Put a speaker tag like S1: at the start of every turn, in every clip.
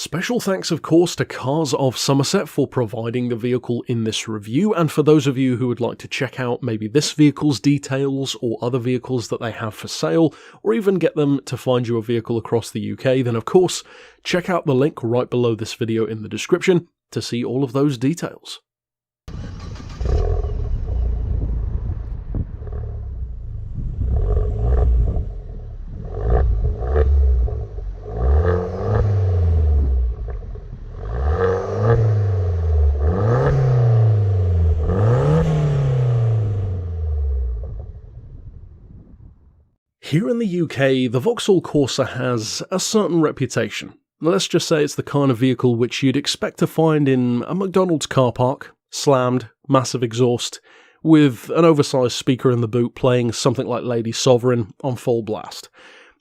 S1: Special thanks of course to Cars of Somerset for providing the vehicle in this review, and for those of you who would like to check out maybe this vehicle's details or other vehicles that they have for sale, or even get them to find you a vehicle across the UK, then of course check out the link right below this video in the description to see all of those details. Here in the UK, the Vauxhall Corsa has a certain reputation. Let's just say it's the kind of vehicle which you'd expect to find in a McDonald's car park, slammed, massive exhaust, with an oversized speaker in the boot playing something like Lady Sovereign on full blast.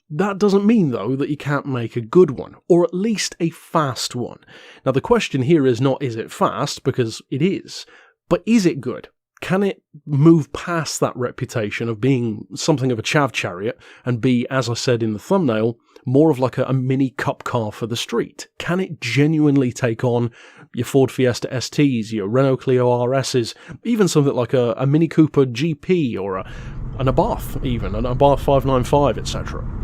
S1: That doesn't mean, though, that you can't make a good one, or at least a fast one. Now, the question here is not, is it fast, because it is, but is it good? Can it move past that reputation of being something of a chav chariot and be, as I said in the thumbnail, more of like a mini cup car for the street? Can it genuinely take on your Ford Fiesta STs, your Renault Clio RSs, even something like a Mini Cooper GP or an Abarth even, an Abarth 595, etc.?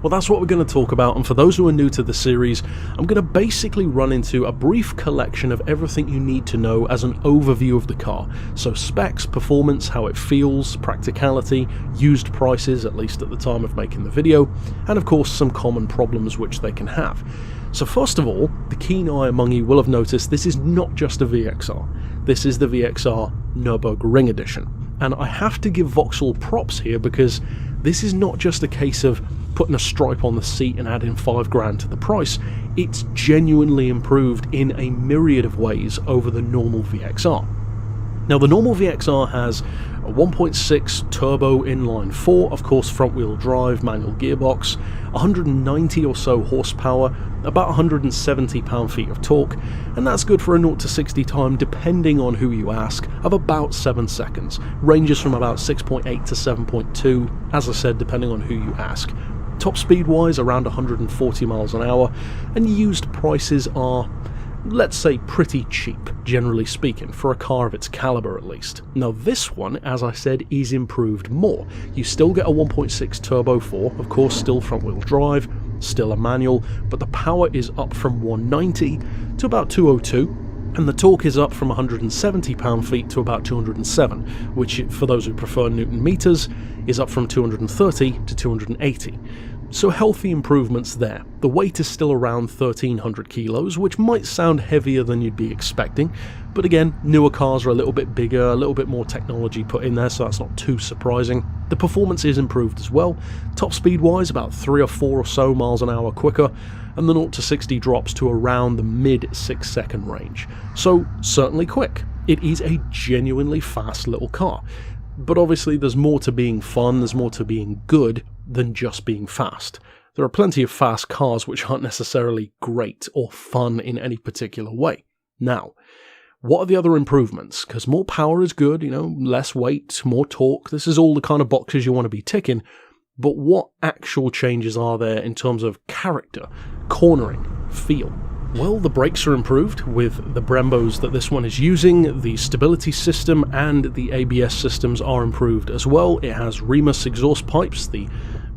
S1: Well, that's what we're going to talk about, and for those who are new to the series, I'm going to basically run into a brief collection of everything you need to know as an overview of the car. So specs, performance, how it feels, practicality, used prices, at least at the time of making the video, and of course some common problems which they can have. So first of all, the keen eye among you will have noticed this is not just a VXR. This is the VXR Nurburgring edition. And I have to give Vauxhall props here, because this is not just a case of putting a stripe on the seat and adding $5 to the price. It's genuinely improved in a myriad of ways over the normal VXR. Now, the normal VXR has a 1.6 turbo inline 4, of course front wheel drive, manual gearbox, 190 or so horsepower, about 170 pound-feet of torque, and that's good for a 0 to 60 time, depending on who you ask, of about 7 seconds. Ranges from about 6.8 to 7.2, as I said, depending on who you ask. Top speed wise, around 140 miles an hour, and used prices are, let's say, pretty cheap, generally speaking, for a car of its caliber at least. Now this one, as I said, is improved more. You still get a 1.6 turbo 4, of course still front wheel drive, still a manual, but the power is up from 190 to about 202, and the torque is up from 170 pound-feet to about 207, which, for those who prefer Newton meters, is up from 230 to 280. So healthy improvements there. The weight is still around 1300 kilos, which might sound heavier than you'd be expecting, but again, newer cars are a little bit bigger, a little bit more technology put in there, so that's not too surprising. The performance is improved as well. Top speed wise, about 3 or 4 or so miles an hour quicker, and the 0 to 60 drops to around the mid 6-second range. So certainly quick. It is a genuinely fast little car. But obviously there's more to being fun, there's more to being good than just being fast. There are plenty of fast cars which aren't necessarily great or fun in any particular way. Now, what are the other improvements? Because more power is good, less weight, more torque, this is all the kind of boxes you want to be ticking, but what actual changes are there in terms of character, cornering, feel? Well, the brakes are improved with the Brembos that this one is using, the stability system and the ABS systems are improved as well. It has Remus exhaust pipes, the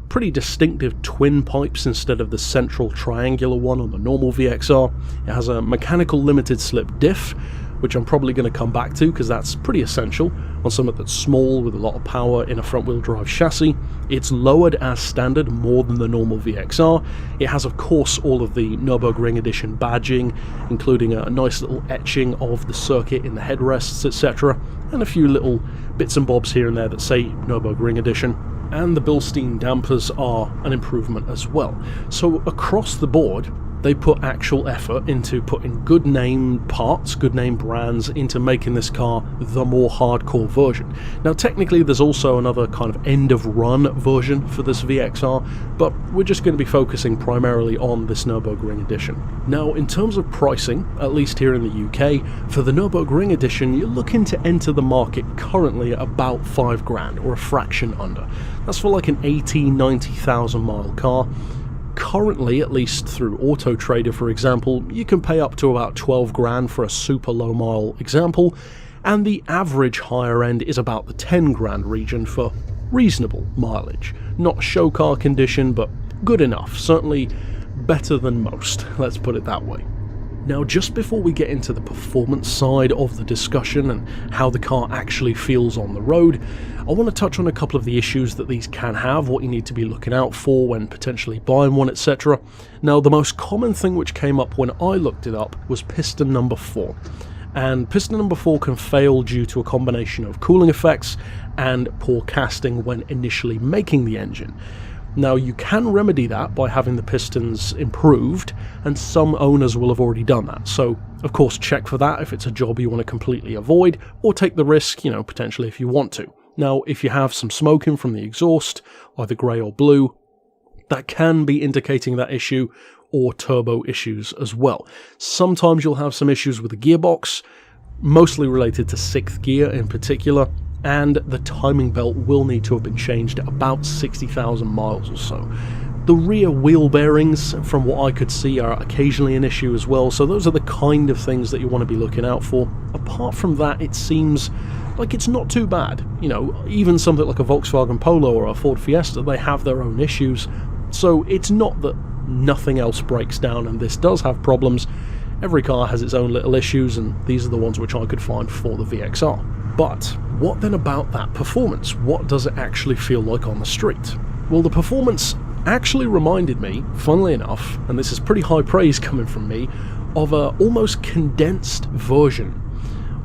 S1: pretty distinctive twin pipes instead of the central triangular one on the normal VXR. It has a mechanical limited slip diff, which I'm probably going to come back to because that's pretty essential on something that's small with a lot of power in a front-wheel drive chassis. It's lowered as standard more than the normal VXR. It has, of course, all of the Nürburgring edition badging, including a nice little etching of the circuit in the headrests, etc., and a few little bits and bobs here and there that say Nürburgring edition. And the Bilstein dampers are an improvement as well. So across the board, they put actual effort into putting good name parts, good name brands into making this car the more hardcore version. Now technically there's also another kind of end of run version for this VXR, but we're just going to be focusing primarily on this Nürburgring edition. Now in terms of pricing, at least here in the UK, for the Nürburgring edition you're looking to enter the market currently at about $5 grand, or a fraction under. That's for like an 80-90,000 mile car. currently, at least through Auto Trader for example, you can pay up to about 12 grand for a super low mile example, and the average higher end is about the 10 grand region for reasonable mileage. Not show car condition, but good enough, certainly better than most, let's put it that way. Now, just before we get into the performance side of the discussion and how the car actually feels on the road, I want to touch on a couple of the issues that these can have, what you need to be looking out for when potentially buying one, etc. Now, the most common thing which came up when I looked it up was piston number 4. And piston number 4 can fail due to a combination of cooling effects and poor casting when initially making the engine. Now, you can remedy that by having the pistons improved, and some owners will have already done that. So, of course, check for that if it's a job you want to completely avoid, or take the risk, potentially if you want to. Now, if you have some smoking from the exhaust, either grey or blue, that can be indicating that issue, or turbo issues as well. Sometimes you'll have some issues with the gearbox, mostly related to 6th gear in particular, and the timing belt will need to have been changed at about 60,000 miles or so. The rear wheel bearings, from what I could see, are occasionally an issue as well, so those are the kind of things that you want to be looking out for. Apart from that, it seems like it's not too bad. Even something like a Volkswagen Polo or a Ford Fiesta, they have their own issues, so it's not that nothing else breaks down and this does have problems. Every car has its own little issues, and these are the ones which I could find for the VXR. But what then about that performance? What does it actually feel like on the street? Well, the performance actually reminded me, funnily enough, and this is pretty high praise coming from me, of a almost condensed version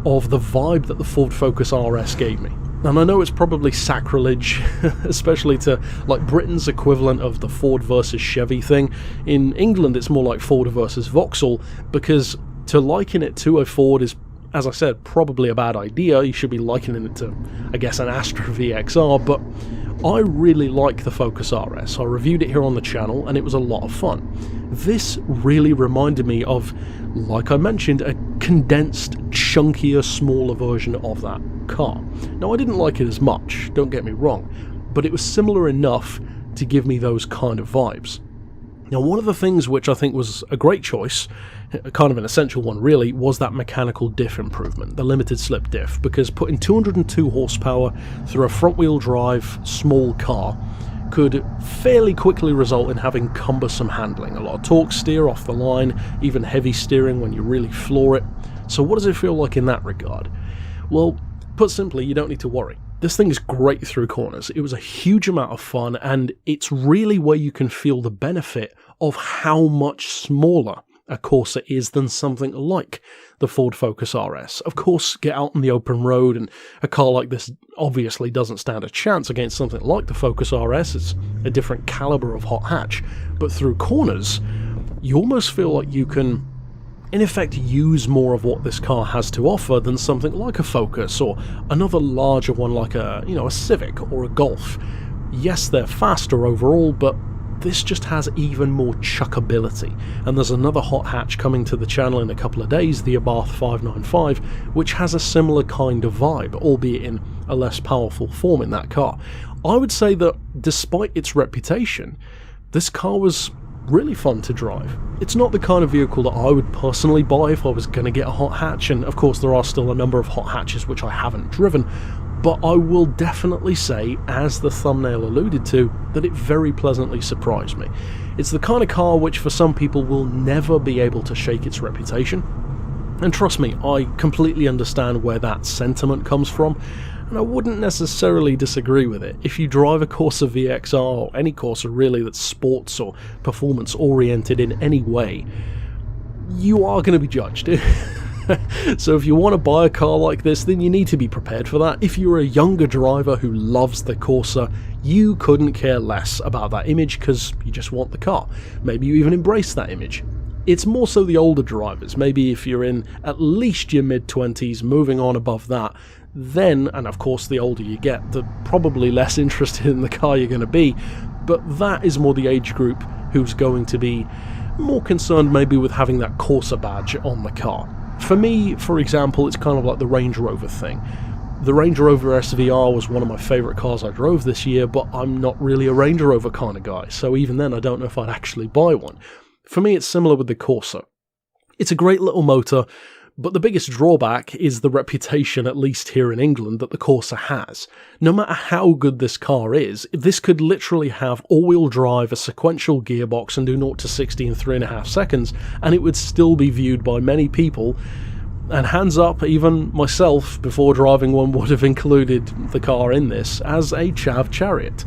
S1: of the vibe that the Ford Focus RS gave me. And I know it's probably sacrilege, especially to like Britain's equivalent of the Ford versus Chevy thing. In England it's more like Ford versus Vauxhall, because to liken it to a Ford is, as I said, probably a bad idea. You should be likening it to, I guess, an Astra VXR, but I really like the Focus RS. I reviewed it here on the channel and it was a lot of fun. This really reminded me of, like I mentioned, a condensed, chunkier, smaller version of that car. Now, I didn't like it as much, don't get me wrong, but it was similar enough to give me those kind of vibes. Now, one of the things which I think was a great choice, kind of an essential one really, was that mechanical diff improvement, the limited slip diff, because putting 202 horsepower through a front-wheel drive small car could fairly quickly result in having cumbersome handling, a lot of torque steer off the line, even heavy steering when you really floor it. So what does it feel like in that regard? Well, put simply, you don't need to worry. This thing is great through corners. It was a huge amount of fun, and it's really where you can feel the benefit of how much smaller a Corsa is than something like the Ford Focus RS. Of course, get out on the open road, and a car like this obviously doesn't stand a chance against something like the Focus RS. It's a different caliber of hot hatch. But through corners, you almost feel like you can, in effect, use more of what this car has to offer than something like a Focus or another larger one like a Civic or a Golf. Yes, they're faster overall, but this just has even more chuckability. And there's another hot hatch coming to the channel in a couple of days, the Abarth 595, which has a similar kind of vibe, albeit in a less powerful form in that car. I would say that despite its reputation, this car was really fun to drive. It's not the kind of vehicle that I would personally buy if I was going to get a hot hatch, and of course there are still a number of hot hatches which I haven't driven, but I will definitely say, as the thumbnail alluded to, that it very pleasantly surprised me. It's the kind of car which for some people will never be able to shake its reputation, and trust me, I completely understand where that sentiment comes from, and I wouldn't necessarily disagree with it. If you drive a Corsa VXR, or any Corsa really that's sports or performance oriented in any way, you are going to be judged. So if you want to buy a car like this, then you need to be prepared for that. If you're a younger driver who loves the Corsa, you couldn't care less about that image because you just want the car. Maybe you even embrace that image. It's more so the older drivers, maybe if you're in at least your mid-20s, moving on above that, then, and of course the older you get, the probably less interested in the car you're going to be, but that is more the age group who's going to be more concerned maybe with having that Corsa badge on the car. For me, for example, it's kind of like the Range Rover thing. The Range Rover SVR was one of my favourite cars I drove this year, but I'm not really a Range Rover kind of guy, so even then I don't know if I'd actually buy one. For me, it's similar with the Corsa. It's a great little motor, but the biggest drawback is the reputation, at least here in England, that the Corsa has. No matter how good this car is, this could literally have all-wheel drive, a sequential gearbox, and do 0 to 60 in 3.5 seconds, and it would still be viewed by many people, and hands up, even myself, before driving one, would have included the car in this as a chav chariot.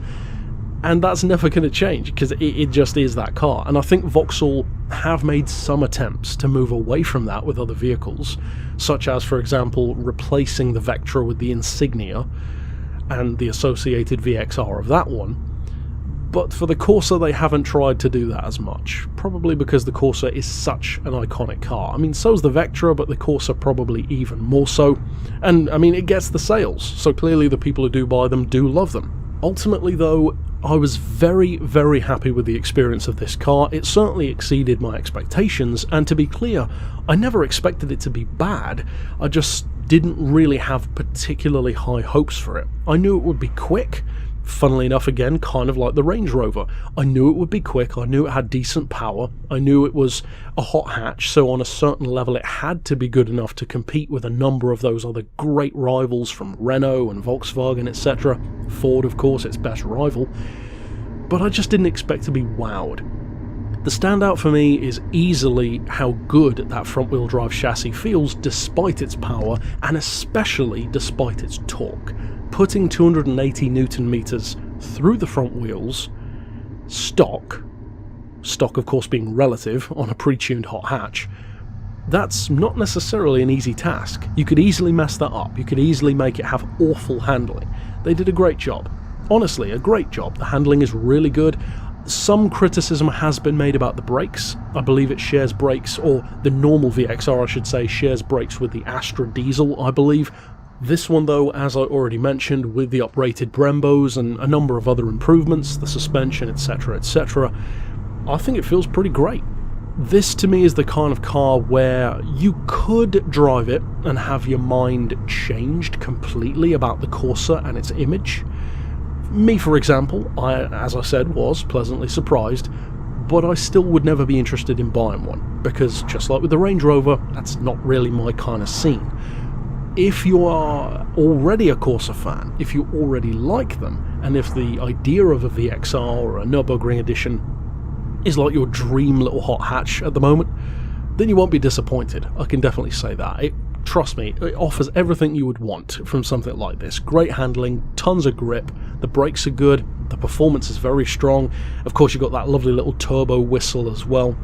S1: And that's never going to change, because it just is that car. And I think Vauxhall have made some attempts to move away from that with other vehicles, such as, for example, replacing the Vectra with the Insignia and the associated VXR of that one. But for the Corsa, they haven't tried to do that as much, probably because the Corsa is such an iconic car. I mean, so's the Vectra, but the Corsa probably even more so. And, I mean, it gets the sales, so clearly the people who do buy them do love them. Ultimately, though, I was very, very happy with the experience of this car. It certainly exceeded my expectations, and to be clear, I never expected it to be bad. I just didn't really have particularly high hopes for it. I knew it would be quick. Funnily enough, again, kind of like the Range Rover. I knew it would be quick, I knew it had decent power, I knew it was a hot hatch, so on a certain level it had to be good enough to compete with a number of those other great rivals from Renault and Volkswagen, etc. Ford, of course, its best rival. But I just didn't expect to be wowed. The standout for me is easily how good that front-wheel drive chassis feels despite its power, and especially despite its torque. Putting 280 Newton meters through the front wheels, stock of course being relative on a pre-tuned hot hatch, that's not necessarily an easy task. You could easily mess that up, you could easily make it have awful handling. They did a great job. Honestly, a great job. The handling is really good. Some criticism has been made about the brakes. I believe it shares brakes, or the normal VXR I should say, shares brakes with the Astra diesel, I believe. This one though, as I already mentioned, with the uprated Brembos and a number of other improvements, the suspension, etc, etc, I think it feels pretty great. This to me is the kind of car where you could drive it and have your mind changed completely about the Corsa and its image. Me, for example, as I said, was pleasantly surprised, but I still would never be interested in buying one, because just like with the Range Rover, that's not really my kind of scene. If you are already a Corsa fan, if you already like them, and if the idea of a VXR or a Nurburgring edition is like your dream little hot hatch at the moment, then you won't be disappointed. I can definitely say that. Trust me, it offers everything you would want from something like this. Great handling, tons of grip, the brakes are good, the performance is very strong. Of course, you've got that lovely little turbo whistle as well.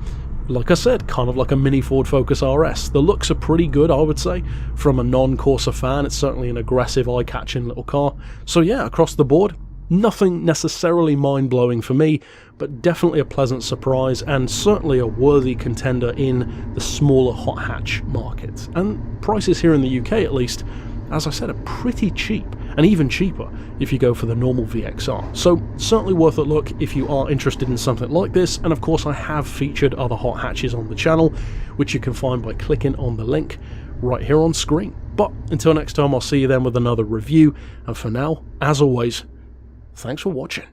S1: Like I said, kind of like a mini Ford Focus RS. The looks are pretty good, I would say. From a non-Corsa fan, it's certainly an aggressive, eye-catching little car. So yeah, across the board, nothing necessarily mind-blowing for me, but definitely a pleasant surprise, and certainly a worthy contender in the smaller hot hatch market. And prices here in the UK, at least, as I said, are pretty cheap, and even cheaper if you go for the normal VXR. So certainly worth a look if you are interested in something like this, and of course I have featured other hot hatches on the channel, which you can find by clicking on the link right here on screen. But until next time, I'll see you then with another review, and for now, as always, thanks for watching.